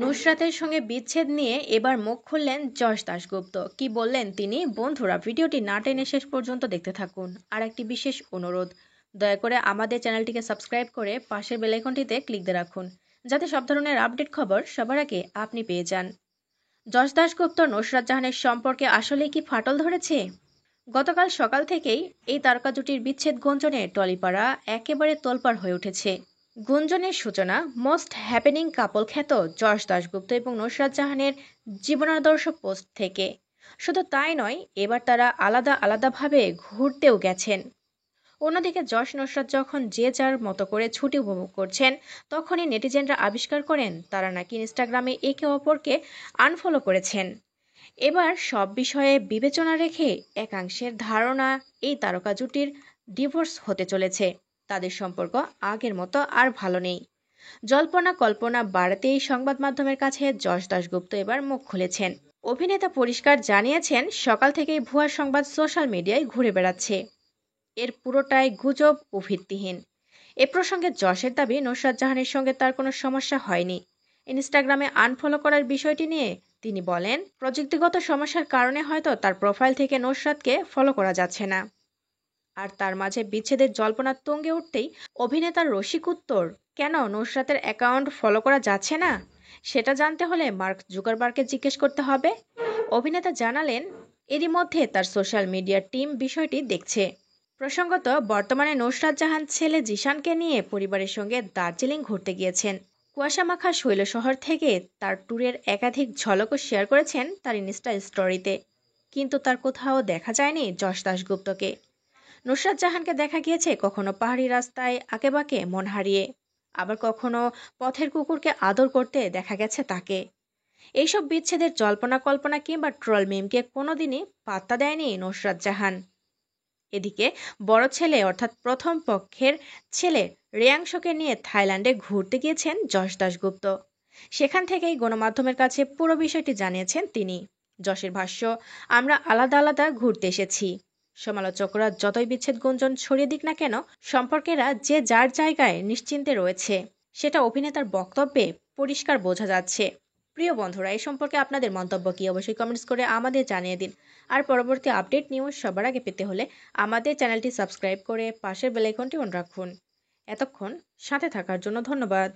নুসরাতের সঙ্গে বিচ্ছেদ নিয়ে এবার মুখ খুললেন যশ দাশগুপ্ত। কি বললেন তিনি? বন্ধুরা, ভিডিওটি না টেনে শেষ পর্যন্ত দেখতে থাকুন। আর একটি বিশেষ অনুরোধ, দয়া করে আমাদের চ্যানেলটিকে সাবস্ক্রাইব করে পাশের বেল আইকনটিতে ক্লিক দিয়ে রাখুন, যাতে সব ধরনের আপডেট খবর সবার আগে আপনি পেয়ে যান। যশ দাশগুপ্ত নুসরাত জাহানের সম্পর্কে আসলে কি ফাটল ধরেছে? গতকাল সকাল থেকেই এই তারকা জুটির বিচ্ছেদ গুঞ্জনে টলিপাড়া একেবারে তোলপাড় হয়ে উঠেছে। গুঞ্জনের সূচনা মোস্ট হ্যাপেনিং কাপল খ্যাত যশ দাশগুপ্ত এবং নুসরাত জাহানের জীবনাদর্শ পোস্ট থেকে। শুধু তাই নয়, এবার তারা আলাদা আলাদাভাবে ঘুরতেও গেছেন। অন্যদিকে যশ নুসরাত যখন যে যার মতো করে ছুটি উপভোগ করছেন, তখনই নেটিজেনরা আবিষ্কার করেন তারা নাকি ইনস্টাগ্রামে একে অপরকে আনফলো করেছেন। এবার সব বিষয়ে বিবেচনা রেখে একাংশের ধারণা এই তারকা জুটির ডিভোর্স হতে চলেছে। তাদের সম্পর্ক আগের মতো আর ভালো নেই। জল্পনা কল্পনা বাড়াতেই সংবাদ মাধ্যমের কাছে যশ দাশগুপ্ত এবার মুখ খুলেছেন। অভিনেতা পরিষ্কার জানিয়েছেন, সকাল থেকেই ভুয়া সংবাদ সোশ্যাল মিডিয়ায় ঘুরে বেড়াচ্ছে। এর পুরোটাই গুজব ও ভিত্তিহীন। এ প্রসঙ্গে যশের দাবি, নুসরাত জাহানের সঙ্গে তার কোনো সমস্যা হয়নি। ইনস্টাগ্রামে আনফলো করার বিষয়টি নিয়ে তিনি বলেন, প্রযুক্তিগত সমস্যার কারণে হয়তো তার প্রোফাইল থেকে নুসরাতকে ফলো করা যাচ্ছে না। আর তার মাঝে বিচ্ছেদের জল্পনা তুঙ্গে উঠতেই অভিনেতার রসিক উত্তর, কেন নুসরাতের অ্যাকাউন্ট ফলো করা যাচ্ছে না সেটা জানতে হলে মার্ক জুকারবার্গকে জিজ্ঞেস করতে হবে। অভিনেতা জানালেন, এরই মধ্যে তার সোশ্যাল মিডিয়ার টিম বিষয়টি দেখছে। প্রসঙ্গত, বর্তমানে নুসরাত জাহান ছেলে জিশানকে নিয়ে পরিবারের সঙ্গে দার্জিলিং ঘুরতে গিয়েছেন। কুয়াশামাখা শৈলশহর থেকে তার ট্যুরের একাধিক ঝলকও শেয়ার করেছেন তার ইনস্টা স্টোরিতে। কিন্তু তার কোথাও দেখা যায়নি যশ দাশগুপ্তকে। নুসরাত জাহানকে দেখা গিয়েছে কখনো পাহাড়ি রাস্তায় আঁকেবাঁকে মন হারিয়ে, আবার কখনো পথের কুকুরকে আদর করতে দেখা গেছে তাকে। এইসব বিচ্ছেদের জল্পনা কল্পনা কিংবা ট্রল মিমকে কোনোদিনই পাত্তা দেয়নি নুসরাত জাহান। এদিকে বড় ছেলে অর্থাৎ প্রথম পক্ষের ছেলে রেয়াংশকে নিয়ে থাইল্যান্ডে ঘুরতে গিয়েছেন যশ দাশগুপ্ত। সেখান থেকেই গণমাধ্যমের কাছে পুরো বিষয়টি জানিয়েছেন তিনি। যশের ভাষ্য, আমরা আলাদা আলাদা ঘুরতে এসেছি। সমালোচকরা যতই বিচ্ছেদ গুঞ্জন ছড়িয়ে দিক না কেন, সম্পর্কেরা যে যার জায়গায় নিশ্চিন্তে রয়েছে, সেটা অভিনেতার বক্তব্যে পরিষ্কার বোঝা যাচ্ছে। প্রিয় বন্ধুরা, এই সম্পর্কে আপনাদের মন্তব্য কি, অবশ্যই কমেন্টস করে আমাদের জানিয়ে দিন। আর পরবর্তী আপডেট নিউজ সবার আগে পেতে হলে আমাদের চ্যানেলটি সাবস্ক্রাইব করে পাশের বেল আইকনটি অন রাখুন। এতক্ষণ সাথে থাকার জন্য ধন্যবাদ।